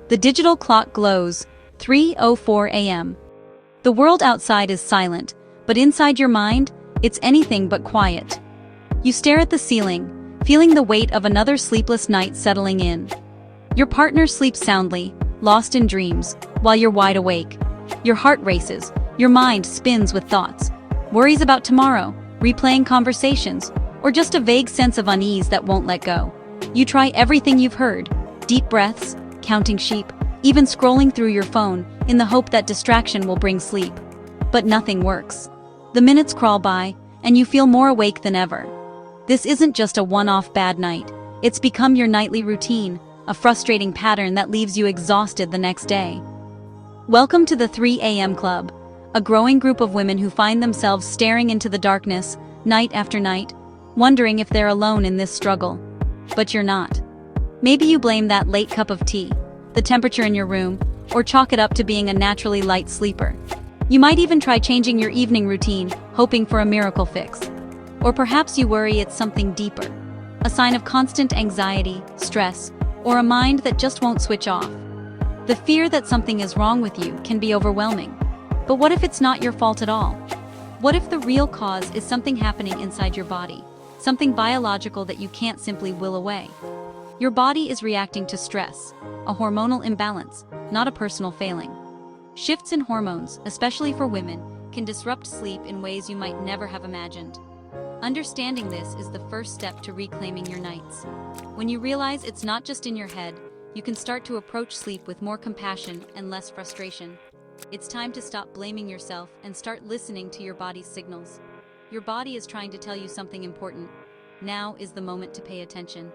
The digital clock glows, 3:04 a.m. The world outside is silent, but inside your mind, it's anything but quiet. You stare at the ceiling, feeling the weight of another sleepless night settling in. Your partner sleeps soundly, lost in dreams, while you're wide awake. Your heart races, your mind spins with thoughts. Worries about tomorrow, replaying conversations, or just a vague sense of unease that won't let go. You try everything you've heard, deep breaths, counting sheep, even scrolling through your phone in the hope that distraction will bring sleep. But nothing works. The minutes crawl by, and you feel more awake than ever. This isn't just a one-off bad night. It's become your nightly routine, a frustrating pattern that leaves you exhausted the next day. Welcome to the 3 a.m. Club, a growing group of women who find themselves staring into the darkness, night after night, wondering if they're alone in this struggle. But you're not. Maybe you blame that late cup of tea, the temperature in your room, or chalk it up to being a naturally light sleeper. You might even try changing your evening routine, hoping for a miracle fix. Or perhaps you worry it's something deeper, a sign of constant anxiety, stress, or a mind that just won't switch off. The fear that something is wrong with you can be overwhelming. But what if it's not your fault at all? What if the real cause is something happening inside your body, something biological that you can't simply will away? Your body is reacting to stress, a hormonal imbalance, not a personal failing. Shifts in hormones, especially for women, can disrupt sleep in ways you might never have imagined. Understanding this is the first step to reclaiming your nights. When you realize it's not just in your head, you can start to approach sleep with more compassion and less frustration. It's time to stop blaming yourself and start listening to your body's signals. Your body is trying to tell you something important. Now is the moment to pay attention.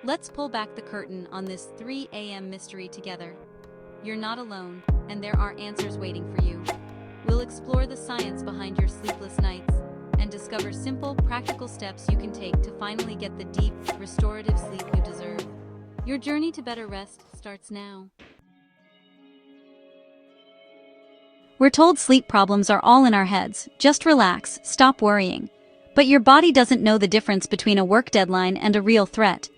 Let's pull back the curtain on this 3 a.m. mystery together. You're not alone, and there are answers waiting for you. We'll explore the science behind your sleepless nights and discover simple, practical steps you can take to finally get the deep, restorative sleep you deserve. Your journey to better rest starts now. We're told sleep problems are all in our heads. Just relax, stop worrying. But your body doesn't know the difference between a work deadline and a real threat.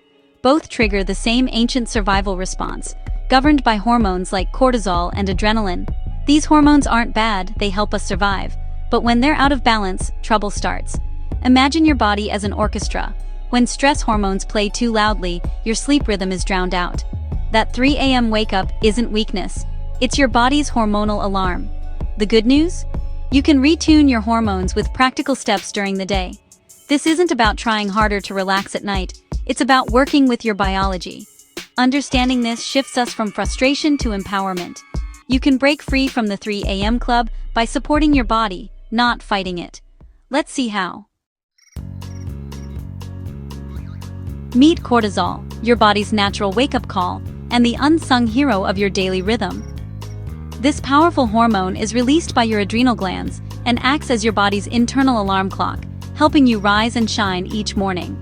Both trigger the same ancient survival response, governed by hormones like cortisol and adrenaline. These hormones aren't bad, they help us survive. But when they're out of balance, trouble starts. Imagine your body as an orchestra. When stress hormones play too loudly, your sleep rhythm is drowned out. That 3 a.m. wake-up isn't weakness. It's your body's hormonal alarm. The good news? You can retune your hormones with practical steps during the day. This isn't about trying harder to relax at night. It's about working with your biology. Understanding this shifts us from frustration to empowerment. You can break free from the 3 a.m. club by supporting your body, not fighting it. Let's see how. Meet cortisol, your body's natural wake-up call, and the unsung hero of your daily rhythm. This powerful hormone is released by your adrenal glands and acts as your body's internal alarm clock, helping you rise and shine each morning.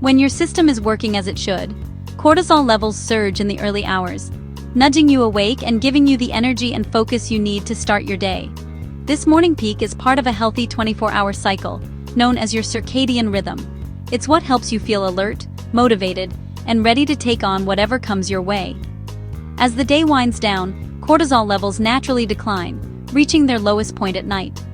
When your system is working as it should, cortisol levels surge in the early hours, nudging you awake and giving you the energy and focus you need to start your day. This morning peak is part of a healthy 24-hour cycle, known as your circadian rhythm. It's what helps you feel alert, motivated, and ready to take on whatever comes your way. As the day winds down, cortisol levels naturally decline, reaching their lowest point at night.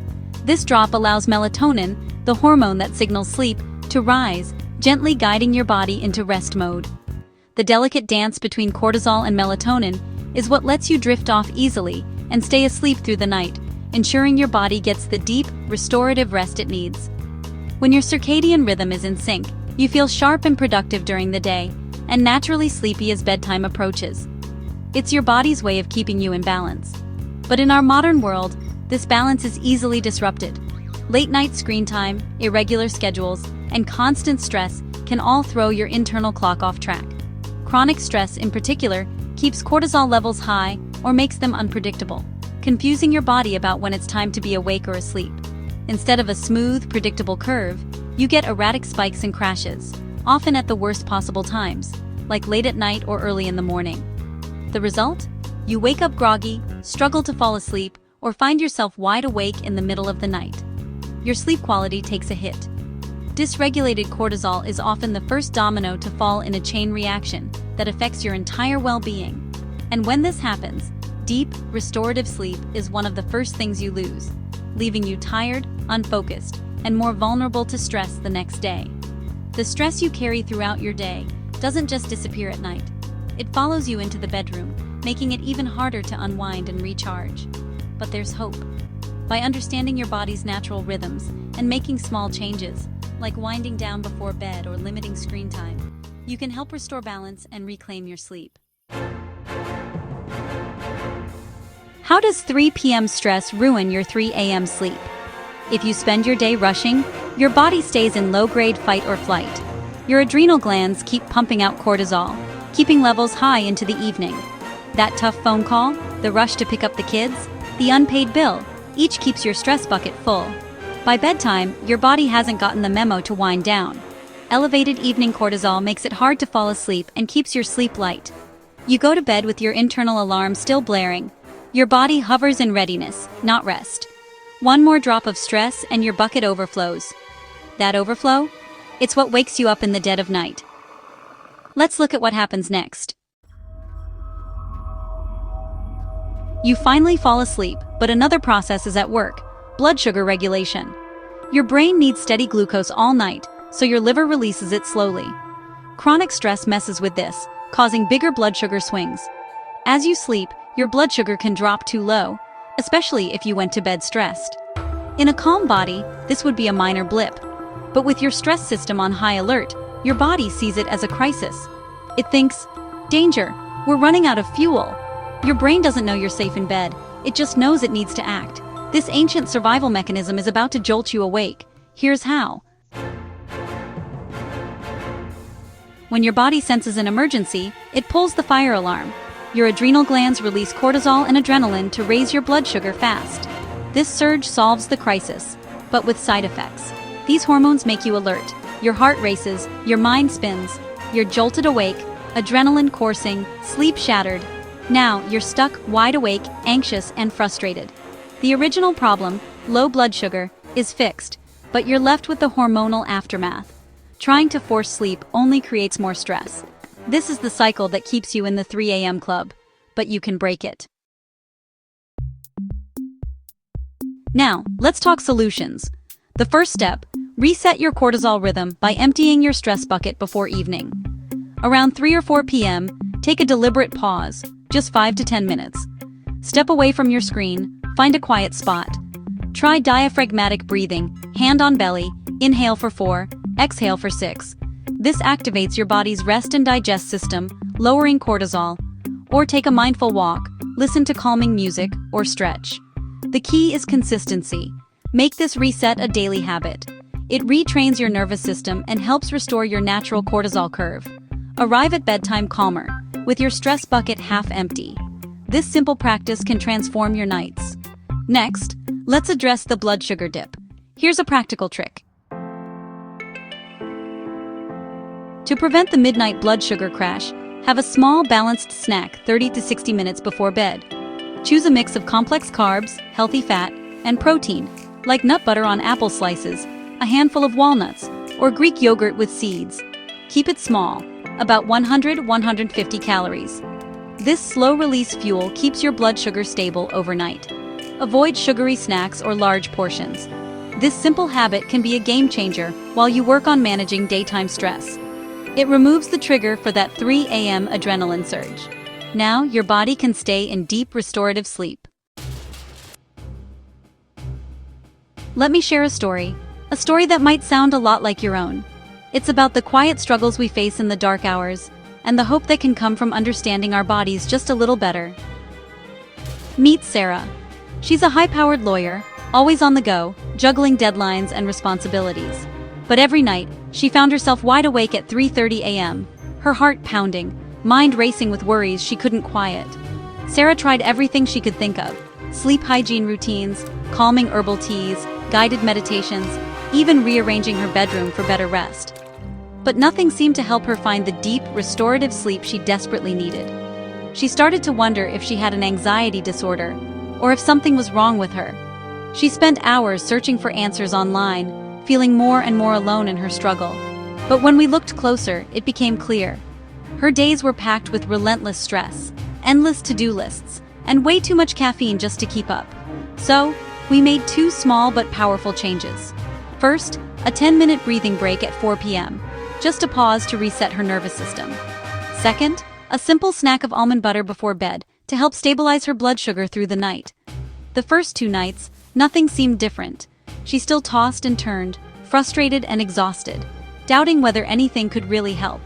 This drop allows melatonin, the hormone that signals sleep, to rise, gently guiding your body into rest mode. The delicate dance between cortisol and melatonin is what lets you drift off easily and stay asleep through the night, ensuring your body gets the deep, restorative rest it needs. When your circadian rhythm is in sync, you feel sharp and productive during the day, and naturally sleepy as bedtime approaches. It's your body's way of keeping you in balance. But in our modern world, this balance is easily disrupted. Late-night screen time, irregular schedules, and constant stress can all throw your internal clock off track. Chronic stress, in particular, keeps cortisol levels high or makes them unpredictable, confusing your body about when it's time to be awake or asleep. Instead of a smooth, predictable curve, you get erratic spikes and crashes, often at the worst possible times, like late at night or early in the morning. The result? You wake up groggy, struggle to fall asleep, or find yourself wide awake in the middle of the night. Your sleep quality takes a hit. Dysregulated cortisol is often the first domino to fall in a chain reaction that affects your entire well-being. And when this happens, deep, restorative sleep is one of the first things you lose, leaving you tired, unfocused, and more vulnerable to stress the next day. The stress you carry throughout your day doesn't just disappear at night. It follows you into the bedroom, making it even harder to unwind and recharge. But there's hope. By understanding your body's natural rhythms and making small changes, like winding down before bed or limiting screen time, you can help restore balance and reclaim your sleep. How does 3 p.m. stress ruin your 3 a.m. sleep? If you spend your day rushing, your body stays in low-grade fight or flight. Your adrenal glands keep pumping out cortisol, keeping levels high into the evening. That tough phone call, the rush to pick up the kids, the unpaid bill, each keeps your stress bucket full. By bedtime, your body hasn't gotten the memo to wind down. Elevated evening cortisol makes it hard to fall asleep and keeps your sleep light. You go to bed with your internal alarm still blaring. Your body hovers in readiness, not rest. One more drop of stress and your bucket overflows. That overflow? It's what wakes you up in the dead of night. Let's look at what happens next. You finally fall asleep, but another process is at work: blood sugar regulation. Your brain needs steady glucose all night, so your liver releases it slowly. Chronic stress messes with this, causing bigger blood sugar swings. As you sleep, your blood sugar can drop too low, especially if you went to bed stressed. In a calm body, this would be a minor blip. But with your stress system on high alert, your body sees it as a crisis. It thinks, danger, we're running out of fuel. Your brain doesn't know you're safe in bed, it just knows it needs to act. This ancient survival mechanism is about to jolt you awake. Here's how. When your body senses an emergency, it pulls the fire alarm. Your adrenal glands release cortisol and adrenaline to raise your blood sugar fast. This surge solves the crisis, but with side effects. These hormones make you alert. Your heart races, your mind spins, you're jolted awake, adrenaline coursing, sleep shattered. Now you're stuck, wide awake, anxious, and frustrated. The original problem, low blood sugar, is fixed, but you're left with the hormonal aftermath. Trying to force sleep only creates more stress. This is the cycle that keeps you in the 3 a.m. club, but you can break it. Now, let's talk solutions. The first step, reset your cortisol rhythm by emptying your stress bucket before evening. Around 3 or 4 p.m., take a deliberate pause, just 5 to 10 minutes. Step away from your screen, find a quiet spot. Try diaphragmatic breathing, hand on belly, inhale for 4, exhale for 6. This activates your body's rest and digest system, lowering cortisol. Or take a mindful walk, listen to calming music, or stretch. The key is consistency. Make this reset a daily habit. It retrains your nervous system and helps restore your natural cortisol curve. Arrive at bedtime calmer, with your stress bucket half empty. This simple practice can transform your nights. Next, let's address the blood sugar dip. Here's a practical trick. To prevent the midnight blood sugar crash, have a small balanced snack 30 to 60 minutes before bed. Choose a mix of complex carbs, healthy fat, and protein, like nut butter on apple slices, a handful of walnuts, or Greek yogurt with seeds. Keep it small, about 100-150 calories. This slow-release fuel keeps your blood sugar stable overnight. Avoid sugary snacks or large portions. This simple habit can be a game changer while you work on managing daytime stress. It removes the trigger for that 3 a.m. adrenaline surge. Now your body can stay in deep restorative sleep. Let me share a story that might sound a lot like your own. It's about the quiet struggles we face in the dark hours, and the hope that can come from understanding our bodies just a little better. Meet Sarah. She's a high-powered lawyer, always on the go, juggling deadlines and responsibilities. But every night, she found herself wide awake at 3:30 a.m., her heart pounding, mind racing with worries she couldn't quiet. Sarah tried everything she could think of: sleep hygiene routines, calming herbal teas, guided meditations, even rearranging her bedroom for better rest. But nothing seemed to help her find the deep, restorative sleep she desperately needed. She started to wonder if she had an anxiety disorder, or if something was wrong with her. She spent hours searching for answers online, feeling more and more alone in her struggle. But when we looked closer, it became clear. Her days were packed with relentless stress, endless to-do lists, and way too much caffeine just to keep up. So, we made two small but powerful changes. First, a 10-minute breathing break at 4 p.m., just a pause to reset her nervous system. Second, a simple snack of almond butter before bed to help stabilize her blood sugar through the night. The first 2 nights, nothing seemed different. She still tossed and turned, frustrated and exhausted, doubting whether anything could really help.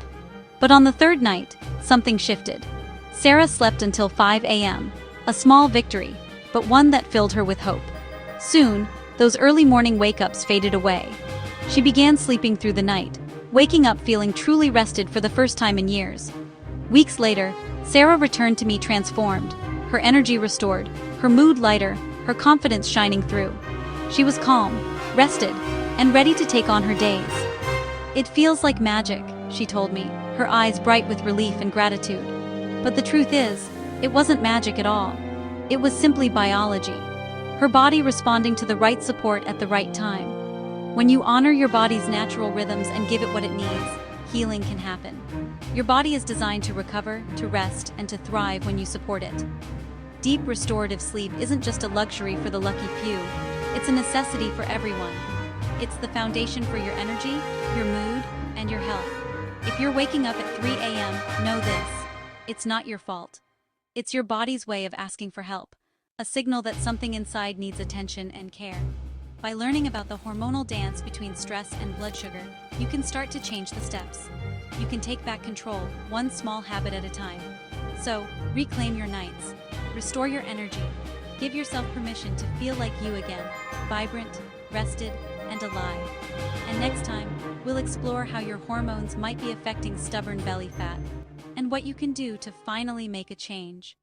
But on the third night, something shifted. Sarah slept until 5 a.m., a small victory, but one that filled her with hope. Soon, those early morning wake-ups faded away. She began sleeping through the night, waking up feeling truly rested for the first time in years. Weeks later, Sarah returned to me transformed, her energy restored, her mood lighter, her confidence shining through. She was calm, rested, and ready to take on her days. "It feels like magic," she told me, her eyes bright with relief and gratitude. But the truth is, it wasn't magic at all. It was simply biology. Her body responding to the right support at the right time. When you honor your body's natural rhythms and give it what it needs, healing can happen. Your body is designed to recover, to rest, and to thrive when you support it. Deep restorative sleep isn't just a luxury for the lucky few, it's a necessity for everyone. It's the foundation for your energy, your mood, and your health. If you're waking up at 3 a.m., know this: it's not your fault. It's your body's way of asking for help, a signal that something inside needs attention and care. By learning about the hormonal dance between stress and blood sugar, you can start to change the steps. You can take back control, one small habit at a time. So, reclaim your nights. Restore your energy. Give yourself permission to feel like you again, vibrant, rested, and alive. And next time, we'll explore how your hormones might be affecting stubborn belly fat, and what you can do to finally make a change.